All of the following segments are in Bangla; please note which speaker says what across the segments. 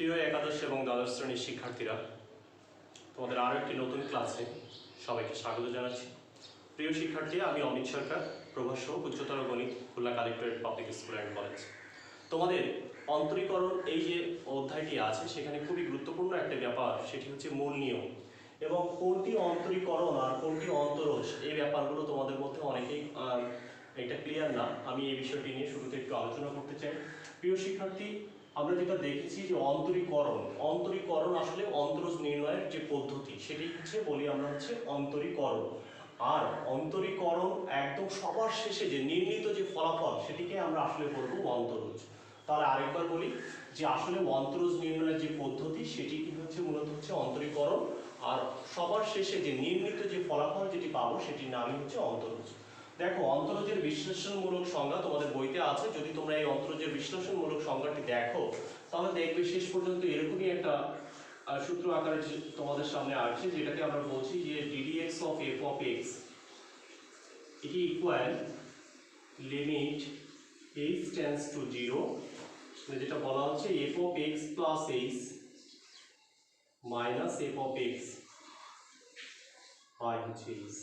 Speaker 1: প্রিয় একাদশ এবং দ্বাদশ শ্রেণীর শিক্ষার্থীরা, তোমাদের আরও একটি নতুন ক্লাসে সবাইকে স্বাগত জানাচ্ছি। প্রিয় শিক্ষার্থী, আমি অমিত সরকার, প্রভাষক উচ্চতর গণিত, Khulna collectorate public school and college. তোমাদের অন্তরীকরণ এই যে অধ্যায়টি আছে সেখানে খুবই গুরুত্বপূর্ণ একটা ব্যাপার, সেটি হচ্ছে মূল নিয়ম এবং কোনটি অন্তরীকরণ আর কোনটি অন্তরজ, এই ব্যাপারগুলো তোমাদের মধ্যে অনেকেই এটা ক্লিয়ার না। আমি এই বিষয়টি নিয়ে শুরুতে একটু আলোচনা করতে চাই। প্রিয় শিক্ষার্থী, আমরা যেটা দেখেছি যে অন্তরীকরণ আসলে অন্তরজ নির্ণয়ের যে পদ্ধতি সেটি হচ্ছে বলি আমরা হচ্ছে অন্তরীকরণ। আর অন্তরীকরণ একদম সবার শেষে যে নির্ণীত যে ফলাফল সেটিকে আমরা আসলে বলবো অন্তরজ। তাহলে আরেকবার বলি যে আসলে অন্তরজ নির্ণয়ের যে পদ্ধতি সেটি কিন্তু হচ্ছে মূলত হচ্ছে অন্তরীকরণ, আর সবার শেষে যে নির্ণীত যে ফলাফল যেটি পাবো সেটির নামই হচ্ছে অন্তরজ। দেখো, অন্তরজের বিশ্লেষণমূলক সংজ্ঞা তোমাদের বইতে আছে। যদি তোমরা এই অন্তরজের বিশ্লেষণমূলক সংজ্ঞাটি দেখো তাহলে দেখবে শেষ পর্যন্ত এরকমই একটা সূত্র আকারে তোমাদের সামনে আসছে, যেটাকে আমরা বলছি যে ddx of f of x এটি equal limit h tends to 0, যেটা বলা হচ্ছে f of x plus h minus f of x by হচ্ছে h।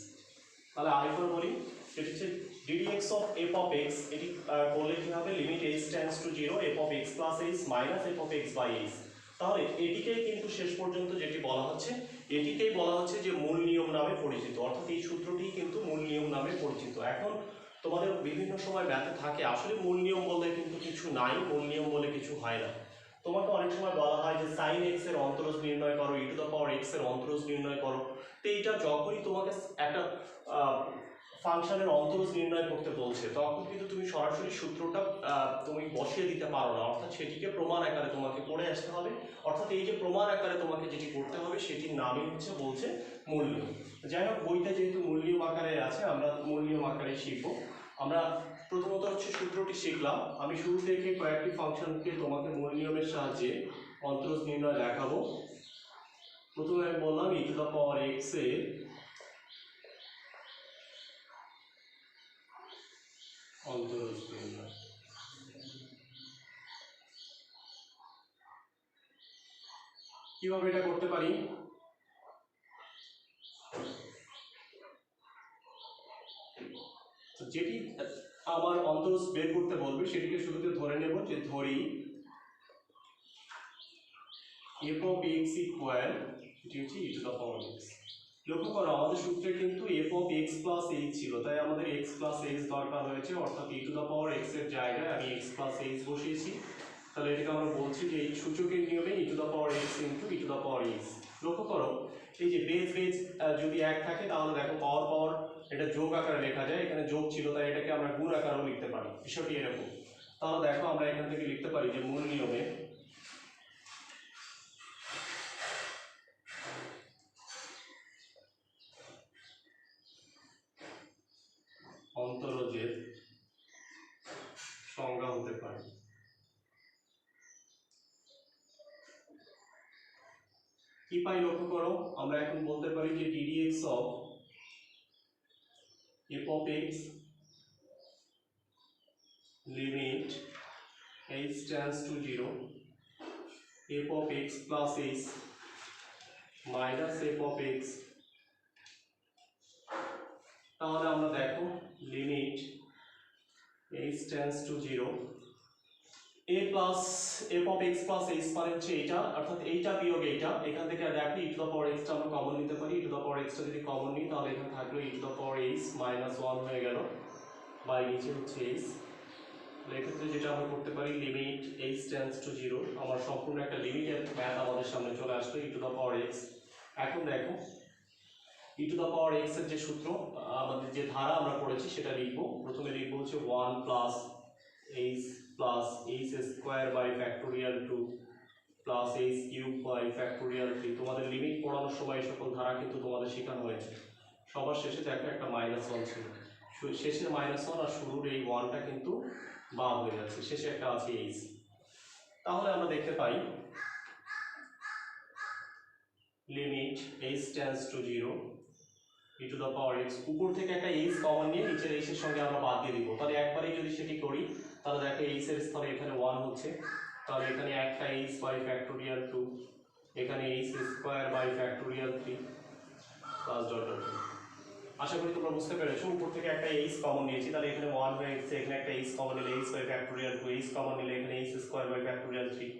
Speaker 1: তাহলে আরেকবার বলি, এটি হচ্ছে ddx of f of x, এটি করলে কি হবে limit h tends to 0 f of x plus h minus f of x by h। তাহলে এটিকেই কিন্তু শেষ পর্যন্ত যেটি বলা হচ্ছে এটিকেই বলা হচ্ছে যে মূল নিয়ম নামে পরিচিত, অর্থাৎ এই সূত্রটি কিন্তু মূল নিয়ম নামে পরিচিত। এখন তোমাদের বিভিন্ন সময় ম্যাথে থাকে আসলে মূল নিয়ম বলে কিন্তু কিছু নাই, মূল নিয়ম বলে কিছু হয় না। তোমাকে অনেক সময় বলা হয় যে সাইন এক্স এর অন্তরজ নির্ণয় করো, ই টু দ্য পাওয়ার এক্স এর অন্তরজ নির্ণয় করো। তো এইটা যখনই তোমাকে একটা ফাংশনের অন্তরজ নির্ণয় করতে বলছে তখন কিন্তু তুমি সরাসরি সূত্রটা তুমি বসিয়ে দিতে পারো না, অর্থাৎ সেটিকে প্রমাণ আকারে তোমাকে পড়ে আসতে হবে। অর্থাৎ এই যে প্রমাণ আকারে তোমাকে যেটি করতে হবে সেটির নামই হচ্ছে বলছে মূল নিয়ম। যাই হোক, বইটা যেহেতু মূল নিয়ম আকারে আছে আমরা মূল নিয়ম আকারে শিখবো। আমরা প্রথমত হচ্ছে সূত্রটি শিখলাম। আমি শুরু থেকে কয়েকটি ফাংশনকে তোমাকে মূল নিয়মের সাহায্যে অন্তরজ নির্ণয় দেখাবো। প্রথমে আমি বললাম ই টু দ্য পাওয়ার এক্স এর অন্তরজ নির্ণয়। কিভাবে এটা করতে পারি? যেটি আমার অন্তরজ বের করতে বলবে সেটিকে শুরুতে ধরে নেব, যে ধরি f of x ইকুয়াল, এটি হচ্ছে ই টু দ্য পাওয়ার x। লক্ষ্য করো আমাদের সূত্রে কিন্তু f of x plus h ছিল, তাই আমাদের x plus h দরকার হয়েছে, অর্থাৎ ই টু দ্য পাওয়ার x এর জায়গায় আমি x plus h বসিয়েছি। তাহলে এটাকে আমরা বলছি যে এই সূচকের নিয়মে e to the power x into e to the power h। লক্ষ্য করো এই যে বেজ যদি এক থাকে তাহলে দেখো পাওয়ার পাওয়ার এটা যোগ আকারে লেখা যায়, এখানে যোগ ছিল তাই এটাকে আমরা গুণ আকারেও লিখতে পারি, বিষয়টি এরকম। তাহলে দেখো আমরা এখান থেকে লিখতে পারি যে মূল নিয়মে অন্তরজের সংজ্ঞা হতে পারে কি পাই? লক্ষ্য করো আমরা এখন বলতে পারি যে ddx of f of x limit h tends to 0 f of x plus h minus f of x। তাহলে আমরা দেখো limit h tends to 0 a plus f of x plus h মানে হচ্ছে এইটা, অর্থাৎ এইটা বিয়োগ এইটা, এখান থেকে দেখো e to the power x টা আমরা কমন নিতে পারি। E to the power x টা যদি কমন নিই তাহলে এখানে থাকলো e to the power h minus 1 হয়ে গেল, বাই নিচে হচ্ছে h। এক্ষেত্রে যেটা আমরা করতে পারি লিমিট h টেন্ডস টু 0, আমার সম্পূর্ণ একটা লিমিটের ম্যাথ আমাদের সামনে চলে আসলো ই টু দ্য পাওয়ার x। এখন দেখো e to the power x এর যে সূত্র আমাদের যে ধারা আমরা পড়েছি সেটা লিখবো। প্রথমে লিখবো হচ্ছে 1 plus h plus h square by factorial 2 plus h cube by factorial 3। তোমাদের লিমিট পড়ানোর সময় সকল ধারা কিন্তু তোমাদের শেখানো হয়েছে। সবার শেষে দেখো একটা মাইনাস 1 ছিল, শেষে মাইনাস 1 আর শুরুর এই 1টা কিন্তু বাদ হয়ে যাচ্ছে, শেষে একটা আছে h। তাহলে আমরা দেখতে পাই limit h tends to 0 e to the power x, উপর থেকে একটা h কমন নিয়ে নিচের h এর সঙ্গে আমরা বাদ দিয়ে দিব। তাহলে একবারেই যদি সেটি করি তাহলে দেখো h এর স্থলে এখানে 1 হচ্ছে, তাহলে এখানে একটা এইচ বাই ফ্যাক্টোরিয়াল 2, এখানে h square by factorial 3 plus dot dot. আশা করি তোমরা বুঝতে পেরেছো। উপর থেকে একটা এইচ কমন নিয়েছি, তাহলে এখানে 1 হয়ে গেছে, এখানে একটা এইচ কমন নিলে h by factorial 2, h common নিলে এখানে এইচ স্কোয়ার বাই ফ্যাক্টোরিয়াল 3।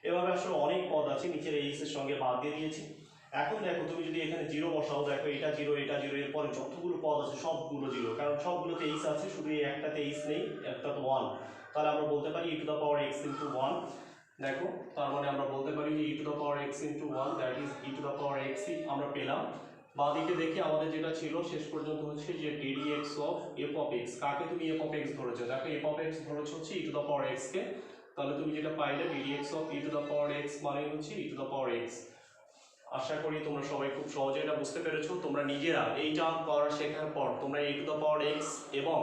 Speaker 1: এভাবে আসলে অনেক পদ আছে, নিচের এইচ এর সঙ্গে বাদ দিয়ে দিয়েছি। এখন দেখো তুমি যদি এখানে জিরো বসাও, দেখো এটা জিরো, এটা জিরো, এরপরে যতগুলো পদ আছে সবগুলো জিরো, কারণ সবগুলোতে এইচ আছে, শুধু এই একটাতে এইচ নেই, একটা তো 1। তাহলে আমরা বলতে পারি e two the power x into 1। দেখো তার মানে আমরা বলতে পারি যে e two the power x into 1, that is e two the power x আমরা পেলাম। বাঁদিকে দেখি আমাদের যেটা ছিল শেষ পর্যন্ত হচ্ছে যে ddx of f of x। কাকে তুমি f অফ x ধরেছো? দেখো f অফ x ধরেছো হচ্ছে e two the power x কে, তাহলে তুমি যেটা পাইলে ddx of e two the power x মানে হচ্ছে e two the power x। আশা করি তোমরা সবাই খুব সহজে এটা বুঝতে পেরেছো। তোমরা নিজেরা এইটা করা শেখার পর তোমরা e two the power x এবং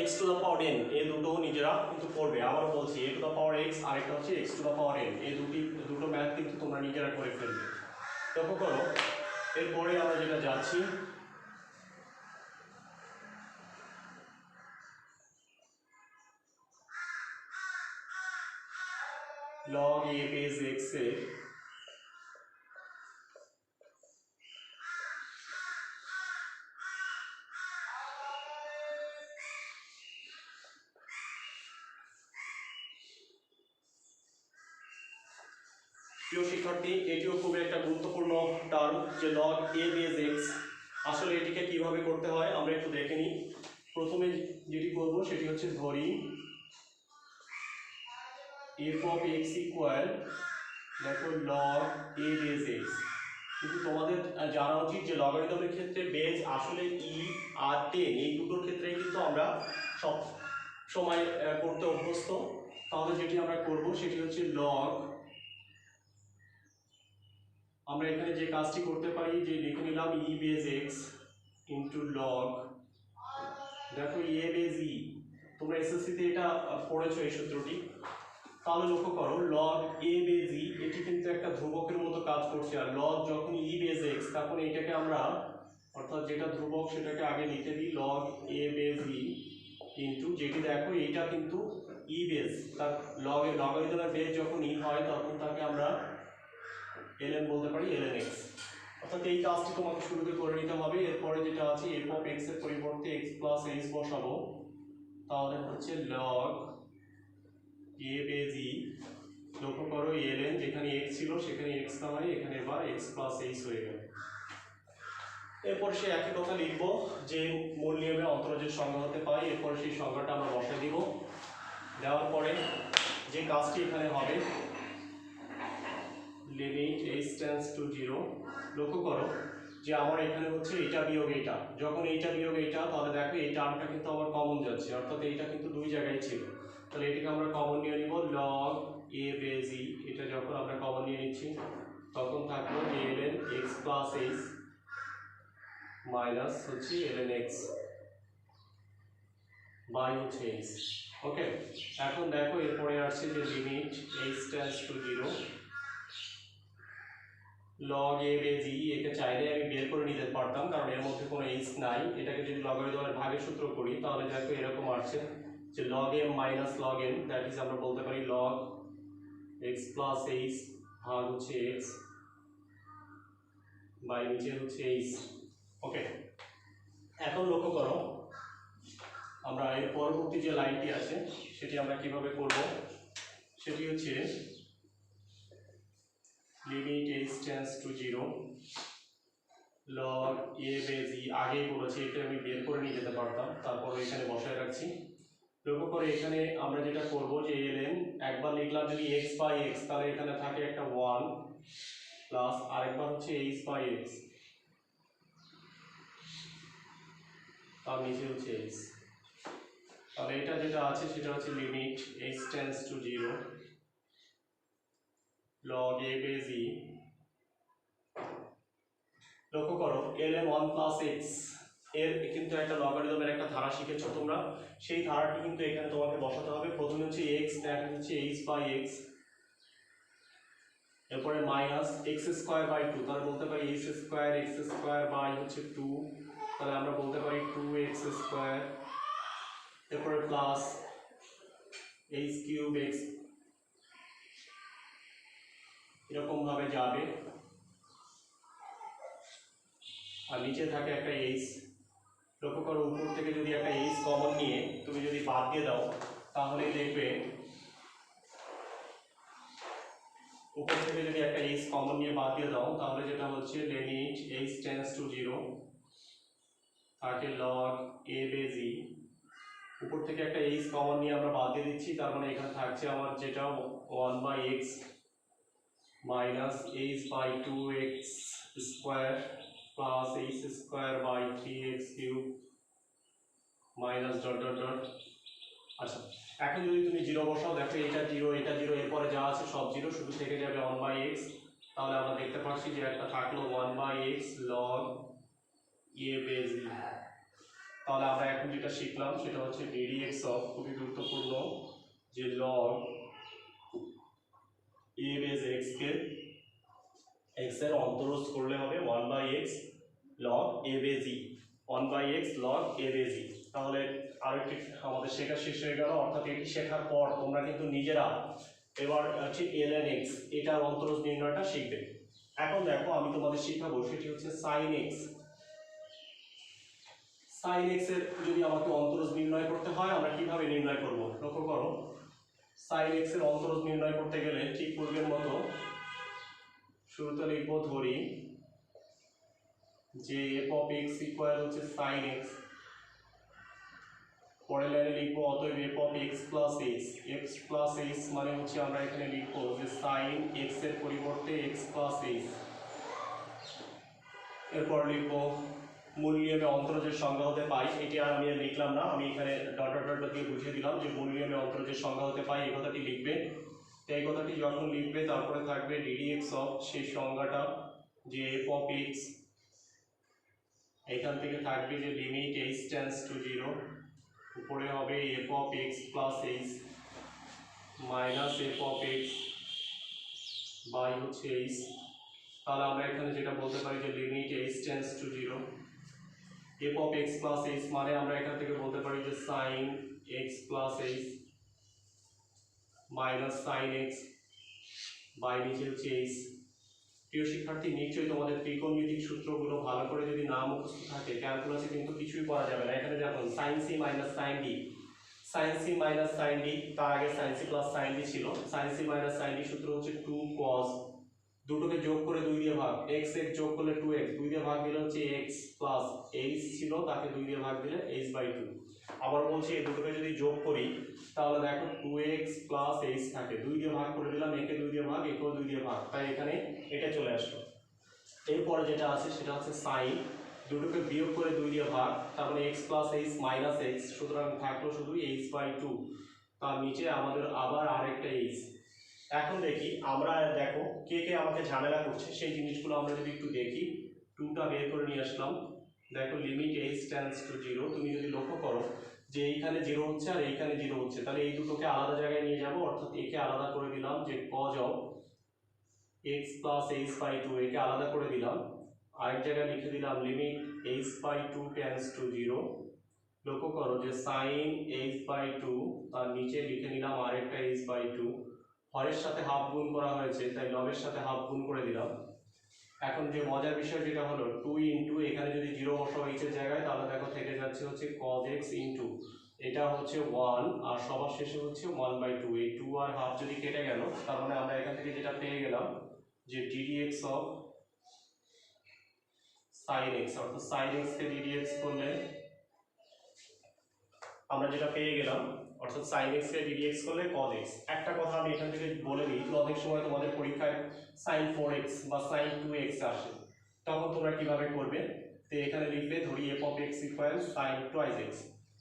Speaker 1: x two the power n এই দুটো নিজেরা কিন্তু করবে। আবার বলছি a two the power x আর একটা হচ্ছে x two the power n, এই দুটো ম্যাথ কিন্তু তোমরা নিজেরা করে ফেলবে। লক্ষ্য করো, এরপরে আমরা যেটা যাচ্ছি log a বেস x এর প্রিয় শিক্ষার্থী, এটিও খুব একটা গুরুত্বপূর্ণ টার্ম যে log a বেস x। আসলে এটিকে কিভাবে করতে হয় আমরা একটু দেখে নিই। প্রথমে যেটি করব সেটি হচ্ছে ধরি f অফ x ইকুয়াল, দেখো log a বেস x। কিন্তু তোমাদের জানা উচিত যে লগারিদমের ক্ষেত্রে বেস আসলে e আর 10 এই দুটোর ক্ষেত্রেই কিন্তু আমরা সব সময় করতে অভ্যস্ত। তাহলে যেটি আমরা করব সেটি হচ্ছে log, আমরা এখানে যে কাজটি করতে পারি যে লিখে নিলাম e base x into log, দেখো a বেস e, তোমরা এসএসসিতে এটা পড়েছো এই সূত্রটি। তাহলে লক্ষ্য করো log a বেস e এটি কিন্তু একটা ধ্রুবকের মতো কাজ করছে, আর log যখন e বেস x তখন এটাকে আমরা অর্থাৎ যেটা ধ্রুবক সেটাকে আগে লিখে দিই log a base e into, যেটি দেখো এইটা কিন্তু e বেস, তার লগারিদমের বেস যখন e হয় তখন তাকে আমরা ln বলতে পারি, ln x। অর্থাৎ এই কাজটি তোমাকে শুরুতে করে নিতে হবে। এরপরে যেটা আছে f অফ x এর পরিবর্তে x প্লাস h বসাবো, তাহলে হচ্ছে log a বেস e, লক্ষ্য করো ln যেখানে x ছিল সেখানে x না হয় এখানে এবার x প্লাস h হয়ে গেল। এরপর সে একই কথা লিখবো যে মূল নিয়মে অন্তরজের সংজ্ঞা হতে পাই, এরপর সেই সংজ্ঞাটা আমরা বসাই দিব। দেওয়ার পরে যে কাজটি এখানে হবে লিমিট h টেন্ডস টু 0, লক্ষ্য করো যে আমার এখানে হচ্ছে এটা বিয়োগ এটা, যখন এইটা বিয়োগ এটা তাহলে দেখো এই টার্মটা কিন্তু আমার কমন যাচ্ছে, অর্থাৎ এইটা কিন্তু দুই জায়গায় ছিল। তাহলে এটাকে আমরা কমন নিয়ে নিব log a বেস e, এটা যখন আমরা কমন নিয়ে নিচ্ছি তখন থাকলো ln x plus h minus হচ্ছে ln x বাই হচ্ছে h। ওকে, এখন দেখো এরপরে আসছে যে limit h tends to 0 log a base e, একে চাইলে আমি বের করে নিতে পারতাম কারণ এর মধ্যে কোনো h নাই। এটাকে যদি লগারিদমের ভাগের সূত্র করি তাহলে দেখো এরকম আসছে যে log m minus log n, that is আমরা বলতে পারি log x প্লাস h ভাগ হচ্ছে x বাই নিচে হচ্ছে h। ওকে, এখন লক্ষ্য করো আমরা এর পরবর্তী যে লাইনটি আছে সেটি আমরা কিভাবে করব, সেটি হচ্ছে limit h tends to 0 log a base e, আগেই বলেছি এটা আমি বের করে নিয়ে যেতে পারতাম, তারপর এখানে বসায় রাখছি। লক্ষ্য করে এখানে আমরা যেটা করব যে ln একবার লিখলাম যদি x বাই x, তাহলে এখানে থাকে একটা 1 প্লাস আরেকবার হচ্ছে h বাই x, তার নিচে হচ্ছে h। তাহলে এটা যেটা আছে সেটা হচ্ছে limit h tends to 0 log a base e, লক্ষ্য করো ln 1 প্লাস x এর কিন্তু একটা লগারিদমের একটা ধারা শিখেছো তোমরা, সেই ধারাটি কিন্তু এখানে তোমাকে বসাতে হবে। প্রথমে হচ্ছে x, দ্যাট হচ্ছে h বাই x, এরপরে মাইনাস x স্কয়ার বাই 2, তাহলে বলতে পারি h square x square by হচ্ছে 2, তাহলে আমরা বলতে পারি 2x স্কয়ার, এরপরে প্লাস h কিউব x এরকম ভাবে যাবে, আর নিচে থাকে একটা এইচ। লক্ষ্য করো উপর থেকে যদি একটা এইচ কমন নিয়ে তুমি যদি বাদ দিয়ে দাও তাহলে দেখবে উপর থেকে যদি একটা এইচ কমন নিয়ে বাদ দিয়ে দাও তাহলে যেটা হচ্ছে লিমিট এইচ টেন্ডস টু 0 থাকে log a বেজ ই। উপর থেকে একটা এইচ কমন নিয়ে আমরা বাদ দিয়ে দিচ্ছি, তার মানে এখানে থাকছে আমার যেটা 1/x minus h by 2x square plus h square by 3x cube minus dot dot dot. আচ্ছা, এখন যদি তুমি জিরো বসাও দেখো এটা জিরো এটা জিরো, এরপরে যা আছে সব জিরো, শুধু থেকে যাবে 1/x। তাহলে আমরা দেখতে পাচ্ছি যে একটা থাকলো 1/x log a base e. তাহলে আমরা এখন যেটা শিখলাম সেটা হচ্ছে ddx অফ, খুবই গুরুত্বপূর্ণ, যে log a বেজ x কে x এর অন্তরজ করলে হবে 1/x log a base e, 1/x log a base e. তাহলে আরেকটি আমাদের শেখা শেষ হয়ে গেল, অর্থাৎ এটি শেখার পর তোমরা কিন্তু নিজেরা এবার হচ্ছে ln x এটার অন্তরজ নির্ণয়টা শিখবে। এখন দেখো আমি তোমাদের শেখাবো সেটি হচ্ছে sin x। sin x এর যদি আমাকে অন্তরজ নির্ণয় করতে হয় আমরা কিভাবে নির্ণয় করব? লক্ষ্য করো, sin x এর অন্তরজ নির্ণয় করতে গেলে ঠিক পূর্বের মতো শুরুতে লিখবো, ধরি যে f of x ইকুয়াল হচ্ছে sin x, পরের লাইনে লিখবো অতএব f of x plus h, x plus h মানে হচ্ছে আমরা এখানে লিখবো যে sin x এর পরিবর্তে x প্লাস h। এরপর লিখবো মূল নিয়মে অন্তরজের সংজ্ঞা হতে পাই, এটি আর আমি লিখলাম না, আমি এখানে ডট ডট ডট দিয়ে বুঝিয়ে দিলাম যে মূল নিয়মে অন্তরজের সংজ্ঞা হতে পাই, এই কথাটি লিখবে। এই কথাটি যখন লিখবে তারপরে থাকবে ddx অফ সেই সংজ্ঞাটা, যে f of x, এখান থেকে থাকবে যে লিমিট h টেন্ডস টু 0, উপরে হবে f of x plus h minus f of x by হচ্ছে h। তাহলে আমরা এখানে যেটা বলতে পারি যে limit h tends to 0, f of x plus h মানে আমরা এখান থেকে বলতে পারি যে sin x plus h minus sin x by নিচে হচ্ছে h। প্রিয় শিক্ষার্থী, নিশ্চয়ই তোমাদের ত্রিকোণমিতিক সূত্রগুলো ভালো করে যদি না মুখস্থ থাকে ক্যালকুলাসে কিন্তু কিছুই করা যাবে না। এখানে দেখুন sin c minus sin d, sin c minus sin d, তার আগে sin c plus sin d ছিল। sin c minus sin d সূত্র হচ্ছে 2 cos, দুটোকে যোগ করে 2 দিয়ে ভাগ, x x যোগ করলে 2x, 2 দিয়ে ভাগ দিলে হচ্ছে x প্লাস h ছিল তাকে 2 দিয়ে ভাগ দিলে h/2। আবার বলছি এই দুটোকে যদি যোগ করি তাহলে দেখো 2x প্লাস h থাকে, 2 দিয়ে ভাগ করে দিলাম, একে 2 দিয়ে ভাগ, একেও 2 দিয়ে ভাগ, তাই এখানে এটা চলে আসলো। এরপরে যেটা আছে সেটা হচ্ছে sin, দুটোকে বিয়োগ করে 2 দিয়ে ভাগ, তারপরে x plus h minus x, সুতরাং থাকলো শুধু h/2, তার নিচে আমাদের আবার আরেকটা h। এখন দেখি আমরা, দেখো কে কে আমাকে ঝামেলা করছে সেই জিনিসগুলো আমরা যদি একটু দেখি। 2টা বের করে নিয়ে আসলাম, দেখো লিমিট h টেন্ডস টু 0, তুমি যদি লক্ষ্য করো যে এইখানে 0 হচ্ছে আর এইখানে 0 হচ্ছে, তাহলে এই দুটোকে আলাদা জায়গায় নিয়ে যাব, অর্থাৎ একে আলাদা করে দিলাম যে cos of x plus h/2, একে আলাদা করে দিলাম, আরেক জায়গায় লিখে দিলাম লিমিট h/2 টেন্ডস টু 0। লক্ষ্য করো যে sin h/2, তার নিচে লিখে নিলাম আরেকটা h/2, হরের সাথে হাফ গুণ করা হয়েছে তাই লবের সাথে হাফ গুণ করে দিলাম। এখন যে মজার বিষয় যেটা হলো 2 ইন্টু, এখানে যদি 0 বসাও h এর জায়গায় তাহলে দেখো থেকে যাচ্ছে হচ্ছে cos x ইন্টু, এটা হচ্ছে 1 আর সবার শেষে হচ্ছে 1/2, এই 2 আর হাফ যদি কেটে গেল তার মানে আমরা এখান থেকে যেটা পেয়ে গেলাম যে ddx অফ sin x, অর্থাৎ sin x কে ddx করলে আমরা যেটা পেয়ে গেলাম, অর্থাৎ sin x কে ddx করলে cos x। একটা কথা আমি এখান থেকে বলে দিই, অনেক সময় তোমাদের পরীক্ষায় sin 4x বা sin 2x আসে, তখন তোমরা কিভাবে করবে? তো এখানে লিখবে, ধরি f of x equal sin twice x,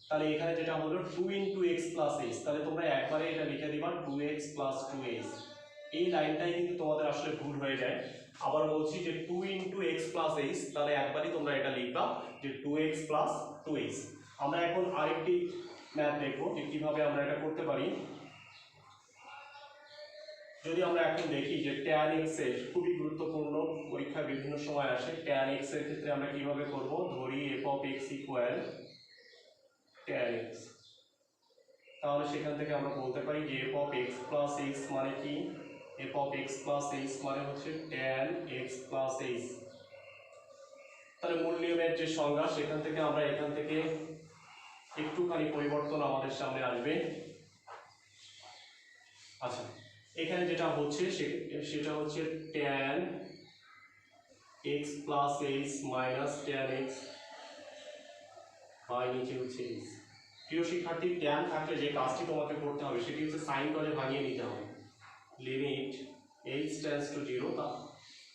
Speaker 1: তাহলে এখানে যেটা হলো 2 ইনটু x প্লাস h, তাহলে তোমরা একবারে এটা লিখে দিবা 2x প্লাস 2h। এই লাইনটাই কিন্তু তোমাদের আসলে ভুল হয়ে যায়। আবার বলছি যে 2 ইনটু x প্লাস h, তাহলে একবারই তোমরা এটা লিখবা যে 2x প্লাস 2h। আমরা এখন আরেকটি ম্যাথ দেখব যে কিভাবে আমরা এটা করতে পারি। যদি আমরা এখন দেখি যে tan x এর, খুবই গুরুত্বপূর্ণ, পরীক্ষায় বিভিন্ন সময় আসে, tan x এর ক্ষেত্রে আমরা কিভাবে করব, ধরি f of x equal tan x, তাহলে সেখান থেকে আমরা বলতে পারি যে f of x plus x মানে কি, F of x plus H মানে হচ্ছে ট্যান এক্স প্লাস এইচ। তাহলে মূল নিয়মের যে সংজ্ঞা সেখান থেকে আমরা এখান থেকে একটুখানি পরিবর্তন আমাদের সামনে আসবে। আচ্ছা, এখানে যেটা হচ্ছে সেটা হচ্ছে tan x plus h minus tan x by নিচে হচ্ছে এইচ। প্রিয় শিক্ষার্থী, ট্যান থাকলে যে কাজটি তোমাকে করতে হবে সেটি হচ্ছে সাইন কজে ভাঙিয়ে নিতে হবে। Limit h tends to zero,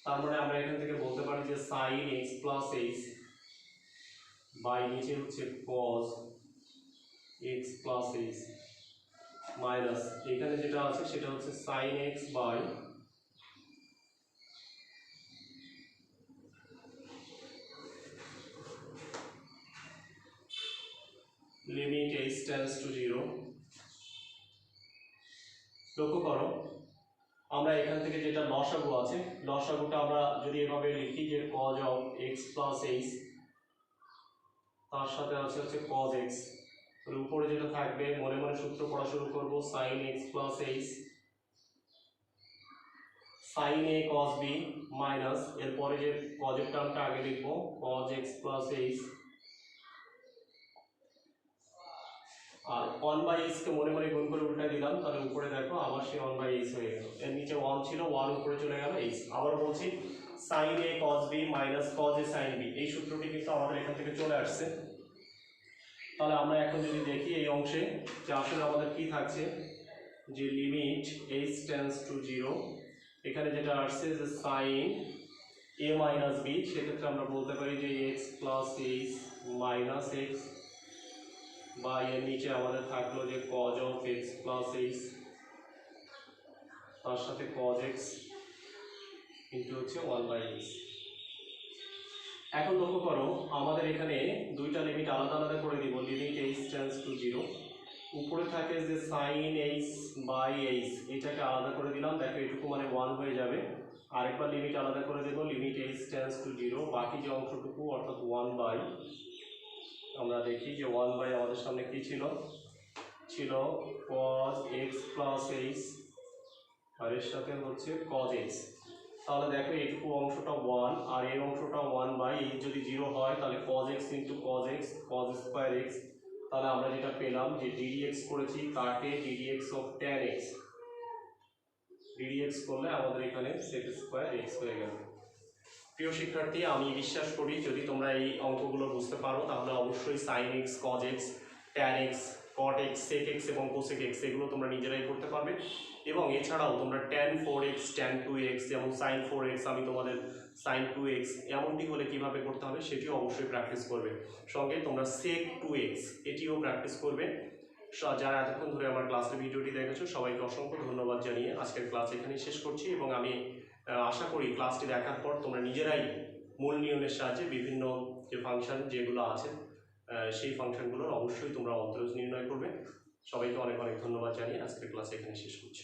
Speaker 1: তার মানে আমরা এখান থেকে বলতে পারি যে sine x plus h by নিচে হচ্ছে cos x plus h minus এখানে যেটা আছে সেটা হচ্ছে sine x by limit h tends to zero. লক্ষ্য করো, আমরা এখান থেকে যেটা লসাগু আছে, লসাগুটা আমরা যদি এভাবে লিখি যে cos of x plus h তার সাথে আছে হচ্ছে কজ এক্স, উপরে যেটা থাকবে মনে মনে সূত্র পড়া শুরু করবো sine x plus h sine a cos b minus এরপরে যে কজের টার্মটা আগে লিখবো কজ এক্স প্লাস এইচ, আর 1/h কে মনে মনে গুণ করে উল্টা দিলাম, তাহলে উপরে দেখো আবার সে 1/h হয়ে গেল। এর নিচে 1 ছিল, 1 উপরে চলে গেল h। আবার বলছি sin a cos b minus cos a sin b, এই সূত্রটি কিন্তু আমাদের এখান থেকে চলে আসছে। তাহলে আমরা এখন যদি দেখি এই অংশে যে আসলে আমাদের কি থাকছে, যে লিমিট h টেন্ডস টু 0, এখানে যেটা আসছে যে sin a মাইনাস b, সেক্ষেত্রে আমরা বলতে পারি যে x plus h minus x বা এর নিচে আমাদের থাকলো যে cos of x plus h তার সাথে cos x ইন্টু হচ্ছে 1/h। এখন লক্ষ্য করো আমাদের এখানে দুইটা লিমিট আলাদা আলাদা করে দিব, লিমিট h টেন্ডস টু 0, উপরে থাকে যে sin h বাই h, এটাকে আলাদা করে দিলাম, দেখো এটুকু মানে 1 হয়ে যাবে। আরেকবার লিমিট আলাদা করে দেব, লিমিট h টেন্ডস টু 0, বাকি যে অংশটুকু অর্থাৎ 1/, আমরা দেখি যে 1/, আমাদের সামনে কি ছিল, ছিল cos x প্লাস h আর এর সাথে হচ্ছে cos x। তাহলে দেখো এইটুকু অংশটা 1 আর এই অংশটা 1/, এই যদি 0 হয় তাহলে cos x into cos x cos square x, তাহলে আমরা যেটা পেলাম যে ddx করেছি কাটে ddx of tan x, ddx করলে আমাদের এখানে sec স্কোয়ার x হয়ে গেল। প্রিয় শিক্ষার্থী, আমি বিশ্বাস করি যদি তোমরা এই অঙ্কগুলো বুঝতে পারো তাহলে অবশ্যই sin x cos x tan x cot x sec x এবং cosec x এগুলো তোমরা নিজেরাই করতে পারবে। এবং এছাড়াও তোমরা tan 4x tan 2x যেমন sin 4x আমি তোমাদের sin 2x এমনটি হলে কিভাবে করতে হবে সেটিও অবশ্যই প্র্যাকটিস করবে। সঙ্গে তোমরা sec 2x এটিও প্র্যাকটিস করবে। যারা এতক্ষণ ধরে আমার ক্লাসের ভিডিওটি দেখেছো সবাইকে অসংখ্য ধন্যবাদ জানিয়ে আজকের ক্লাস এখানেই শেষ করছি, এবং আমি আশা করি ক্লাসটি দেখার পর তোমরা নিজেরাই মূল নিয়মের সাহায্যে বিভিন্ন যে ফাংশন যেগুলো আছে সেই ফাংশনগুলোর অবশ্যই তোমরা অন্তরজ নির্ণয় করবে। সবাইকে অনেক অনেক ধন্যবাদ জানিয়ে আজকের ক্লাস এখানে শেষ করছি।